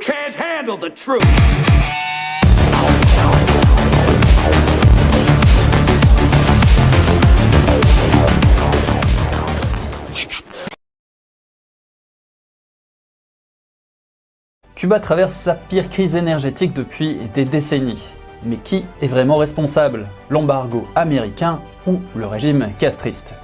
can't handle the truth. Cuba traverse sa pire crise énergétique depuis des décennies. Mais qui est vraiment responsable? L'embargo américain ou le régime castriste?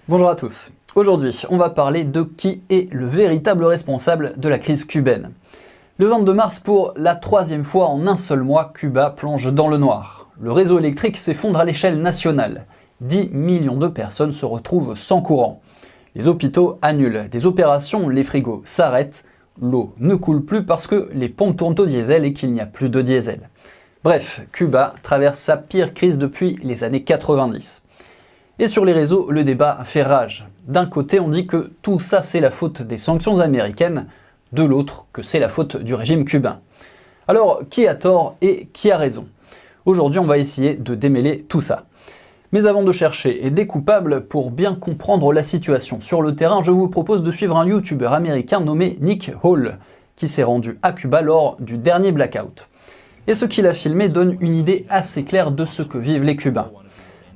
Bonjour à tous. Aujourd'hui, on va parler de qui est le véritable responsable de la crise cubaine. Le 22 mars, pour la troisième fois en un seul mois, Cuba plonge dans le noir. Le réseau électrique s'effondre à l'échelle nationale. 10 millions de personnes se retrouvent sans courant. Les hôpitaux annulent des opérations, les frigos s'arrêtent, l'eau ne coule plus parce que les pompes tournent au diesel et qu'il n'y a plus de diesel. Bref, Cuba traverse sa pire crise depuis les années 90. Et sur les réseaux, le débat fait rage. D'un côté, on dit que tout ça c'est la faute des sanctions américaines, de l'autre que c'est la faute du régime cubain. Alors, qui a tort et qui a raison? Aujourd'hui, on va essayer de démêler tout ça. Mais avant de chercher des coupables, pour bien comprendre la situation sur le terrain, je vous propose de suivre un youtubeur américain nommé Nick Hall, qui s'est rendu à Cuba lors du dernier blackout. Et ce qu'il a filmé donne une idée assez claire de ce que vivent les Cubains.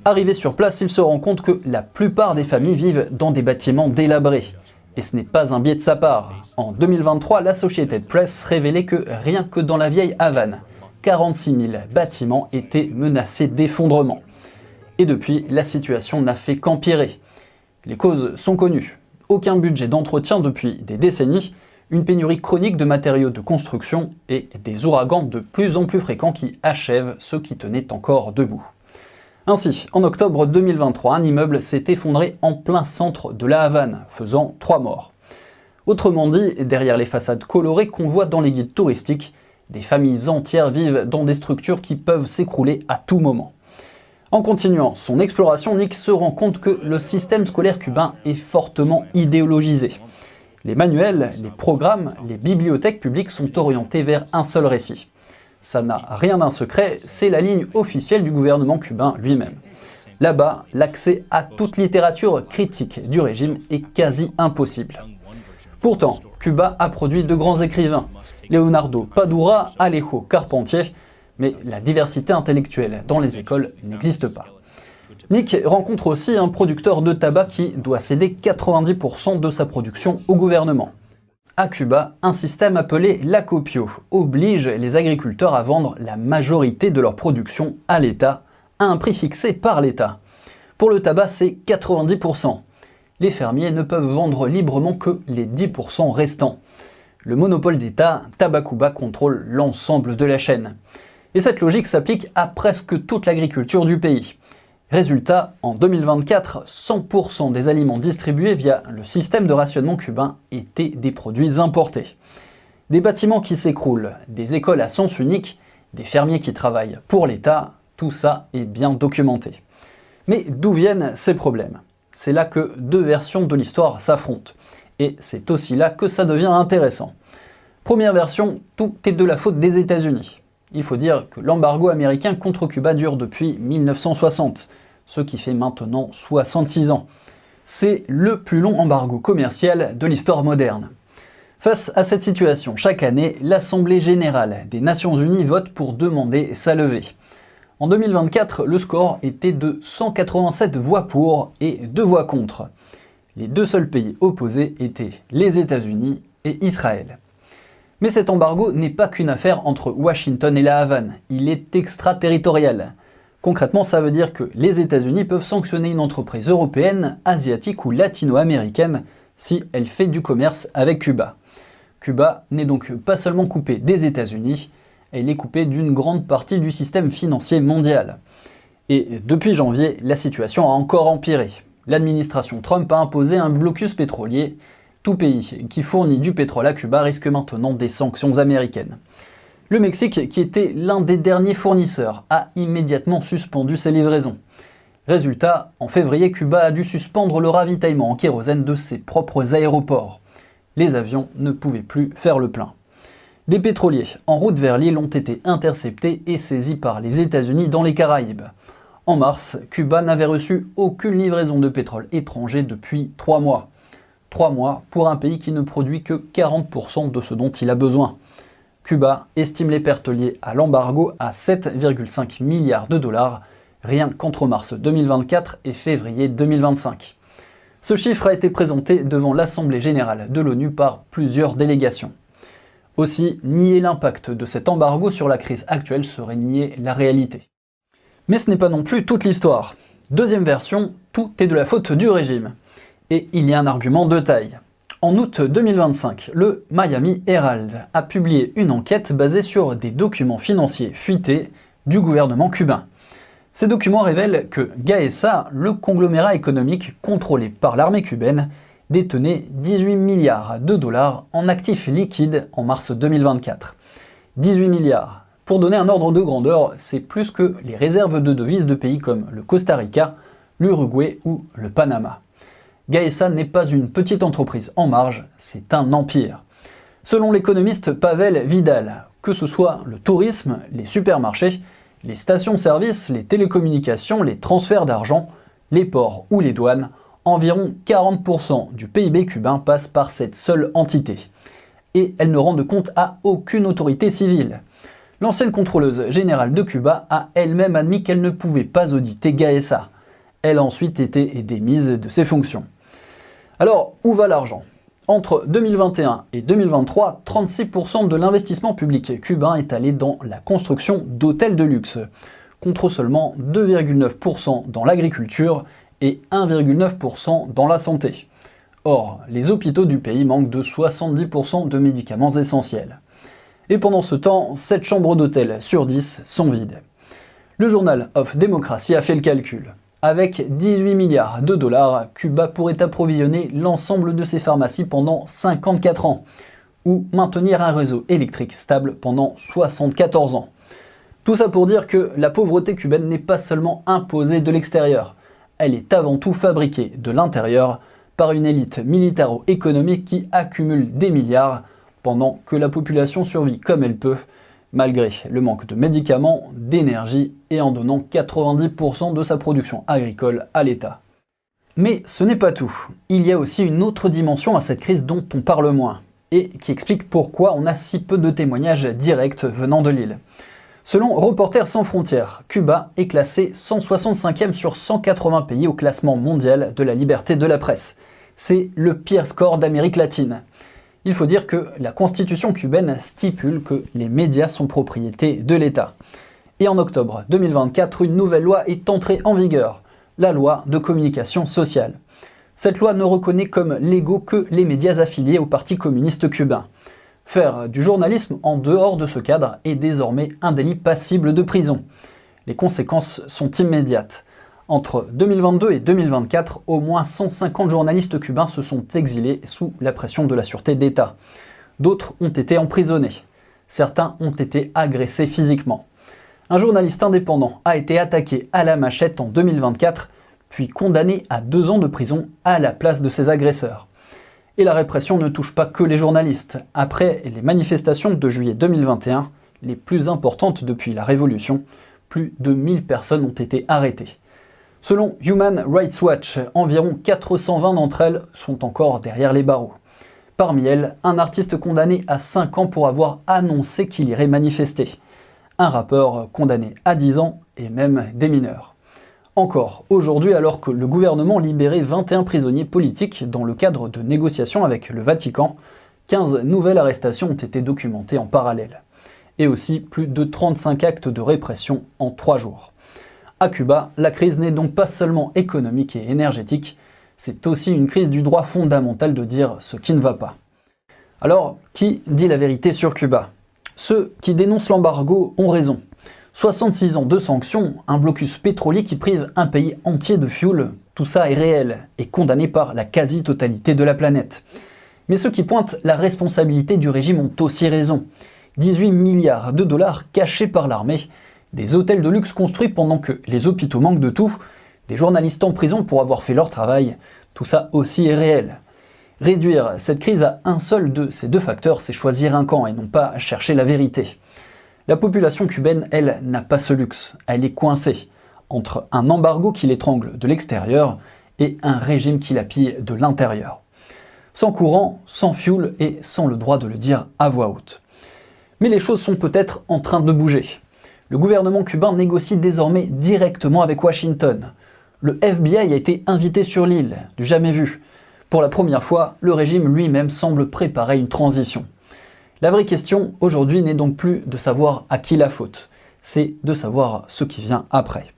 Arrivé sur place, il se rend compte que la plupart des familles vivent dans des bâtiments délabrés. Et ce n'est pas un biais de sa part. En 2023, l'Associated Press révélait que rien que dans la vieille Havane, 46 000 bâtiments étaient menacés d'effondrement. Et depuis, la situation n'a fait qu'empirer. Les causes sont connues. Aucun budget d'entretien depuis des décennies, une pénurie chronique de matériaux de construction et des ouragans de plus en plus fréquents qui achèvent ceux qui tenaient encore debout. Ainsi, en octobre 2023, un immeuble s'est effondré en plein centre de la Havane, faisant 3 morts. Autrement dit, derrière les façades colorées qu'on voit dans les guides touristiques, des familles entières vivent dans des structures qui peuvent s'écrouler à tout moment. En continuant son exploration, Nick se rend compte que le système scolaire cubain est fortement idéologisé. Les manuels, les programmes, les bibliothèques publiques sont orientés vers un seul récit. Ça n'a rien d'un secret, c'est la ligne officielle du gouvernement cubain lui-même. Là-bas, l'accès à toute littérature critique du régime est quasi impossible. Pourtant, Cuba a produit de grands écrivains, Leonardo Padura, Alejo Carpentier, mais la diversité intellectuelle dans les écoles n'existe pas. Nick rencontre aussi un producteur de tabac qui doit céder 90% de sa production au gouvernement. À Cuba, un système appelé l'acopio oblige les agriculteurs à vendre la majorité de leur production à l'État, à un prix fixé par l'État. Pour le tabac, c'est 90%. Les fermiers ne peuvent vendre librement que les 10% restants. Le monopole d'État, Tabacuba, contrôle l'ensemble de la chaîne. Et cette logique s'applique à presque toute l'agriculture du pays. Résultat, en 2024, 100% des aliments distribués via le système de rationnement cubain étaient des produits importés. Des bâtiments qui s'écroulent, des écoles à sens unique, des fermiers qui travaillent pour l'État, tout ça est bien documenté. Mais d'où viennent ces problèmes? C'est là que deux versions de l'histoire s'affrontent. Et c'est aussi là que ça devient intéressant. Première version, tout est de la faute des États-Unis. Il faut dire que l'embargo américain contre Cuba dure depuis 1960, ce qui fait maintenant 66 ans. C'est le plus long embargo commercial de l'histoire moderne. Face à cette situation, chaque année, l'Assemblée générale des Nations Unies vote pour demander sa levée. En 2024, le score était de 187 voix pour et 2 voix contre. Les deux seuls pays opposés étaient les États-Unis et Israël. Mais cet embargo n'est pas qu'une affaire entre Washington et la Havane, il est extraterritorial. Concrètement, ça veut dire que les États-Unis peuvent sanctionner une entreprise européenne, asiatique ou latino-américaine si elle fait du commerce avec Cuba. Cuba n'est donc pas seulement coupée des États-Unis, elle est coupée d'une grande partie du système financier mondial. Et depuis janvier, la situation a encore empiré. L'administration Trump a imposé un blocus pétrolier. Tout pays qui fournit du pétrole à Cuba risque maintenant des sanctions américaines. Le Mexique, qui était l'un des derniers fournisseurs, a immédiatement suspendu ses livraisons. Résultat, en février, Cuba a dû suspendre le ravitaillement en kérosène de ses propres aéroports. Les avions ne pouvaient plus faire le plein. Des pétroliers en route vers l'île ont été interceptés et saisis par les États-Unis dans les Caraïbes. En mars, Cuba n'avait reçu aucune livraison de pétrole étranger depuis 3 mois. 3 mois pour un pays qui ne produit que 40% de ce dont il a besoin. Cuba estime les pertes liées à l'embargo à 7,5 milliards de dollars, rien qu'entre mars 2024 et février 2025. Ce chiffre a été présenté devant l'Assemblée générale de l'ONU par plusieurs délégations. Aussi, nier l'impact de cet embargo sur la crise actuelle serait nier la réalité. Mais ce n'est pas non plus toute l'histoire. Deuxième version, tout est de la faute du régime. Et il y a un argument de taille. En août 2025, le Miami Herald a publié une enquête basée sur des documents financiers fuités du gouvernement cubain. Ces documents révèlent que Gaesa, le conglomérat économique contrôlé par l'armée cubaine, détenait 18 milliards de dollars en actifs liquides en mars 2024. 18 milliards. Pour donner un ordre de grandeur, c'est plus que les réserves de devises de pays comme le Costa Rica, l'Uruguay ou le Panama. Gaesa n'est pas une petite entreprise en marge, c'est un empire. Selon l'économiste Pavel Vidal, que ce soit le tourisme, les supermarchés, les stations-service, les télécommunications, les transferts d'argent, les ports ou les douanes, environ 40% du PIB cubain passe par cette seule entité. Et elle ne rend de compte à aucune autorité civile. L'ancienne contrôleuse générale de Cuba a elle-même admis qu'elle ne pouvait pas auditer Gaesa. Elle a ensuite été démise de ses fonctions. Alors, où va l'argent ? Entre 2021 et 2023, 36% de l'investissement public cubain est allé dans la construction d'hôtels de luxe, contre seulement 2,9% dans l'agriculture et 1,9% dans la santé. Or, les hôpitaux du pays manquent de 70% de médicaments essentiels. Et pendant ce temps, 7 chambres d'hôtel sur 10 sont vides. Le journal of Democracy a fait le calcul. Avec 18 milliards de dollars, Cuba pourrait approvisionner l'ensemble de ses pharmacies pendant 54 ans, ou maintenir un réseau électrique stable pendant 74 ans. Tout ça pour dire que la pauvreté cubaine n'est pas seulement imposée de l'extérieur, elle est avant tout fabriquée de l'intérieur par une élite militaro-économique qui accumule des milliards pendant que la population survit comme elle peut, malgré le manque de médicaments, d'énergie et en donnant 90% de sa production agricole à l'État. Mais ce n'est pas tout. Il y a aussi une autre dimension à cette crise dont on parle moins, et qui explique pourquoi on a si peu de témoignages directs venant de l'île. Selon Reporters sans frontières, Cuba est classé 165e sur 180 pays au classement mondial de la liberté de la presse. C'est le pire score d'Amérique latine. Il faut dire que la constitution cubaine stipule que les médias sont propriété de l'État. Et en octobre 2024, une nouvelle loi est entrée en vigueur, la loi de communication sociale. Cette loi ne reconnaît comme légaux que les médias affiliés au Parti communiste cubain. Faire du journalisme en dehors de ce cadre est désormais un délit passible de prison. Les conséquences sont immédiates. Entre 2022 et 2024, au moins 150 journalistes cubains se sont exilés sous la pression de la sûreté d'État. D'autres ont été emprisonnés. Certains ont été agressés physiquement. Un journaliste indépendant a été attaqué à la machette en 2024, puis condamné à 2 ans de prison à la place de ses agresseurs. Et la répression ne touche pas que les journalistes. Après les manifestations de juillet 2021, les plus importantes depuis la Révolution, plus de 1000 personnes ont été arrêtées. Selon Human Rights Watch, environ 420 d'entre elles sont encore derrière les barreaux. Parmi elles, un artiste condamné à 5 ans pour avoir annoncé qu'il irait manifester. Un rappeur condamné à 10 ans et même des mineurs. Encore aujourd'hui, alors que le gouvernement libérait 21 prisonniers politiques dans le cadre de négociations avec le Vatican, 15 nouvelles arrestations ont été documentées en parallèle. Et aussi plus de 35 actes de répression en 3 jours. À Cuba, la crise n'est donc pas seulement économique et énergétique, c'est aussi une crise du droit fondamental de dire ce qui ne va pas. Alors, qui dit la vérité sur Cuba ? Ceux qui dénoncent l'embargo ont raison. 66 ans de sanctions, un blocus pétrolier qui prive un pays entier de fioul, tout ça est réel et condamné par la quasi-totalité de la planète. Mais ceux qui pointent la responsabilité du régime ont aussi raison. 18 milliards de dollars cachés par l'armée, des hôtels de luxe construits pendant que les hôpitaux manquent de tout, des journalistes en prison pour avoir fait leur travail, tout ça aussi est réel. Réduire cette crise à un seul de ces 2 facteurs, c'est choisir un camp et non pas chercher la vérité. La population cubaine, elle, n'a pas ce luxe, elle est coincée entre un embargo qui l'étrangle de l'extérieur et un régime qui la pille de l'intérieur. sans courant, sans fuel et sans le droit de le dire à voix haute. Mais les choses sont peut-être en train de bouger. Le gouvernement cubain négocie désormais directement avec Washington. Le FBI a été invité sur l'île, du jamais vu. Pour la première fois, le régime lui-même semble préparer une transition. La vraie question aujourd'hui n'est donc plus de savoir à qui la faute, c'est de savoir ce qui vient après.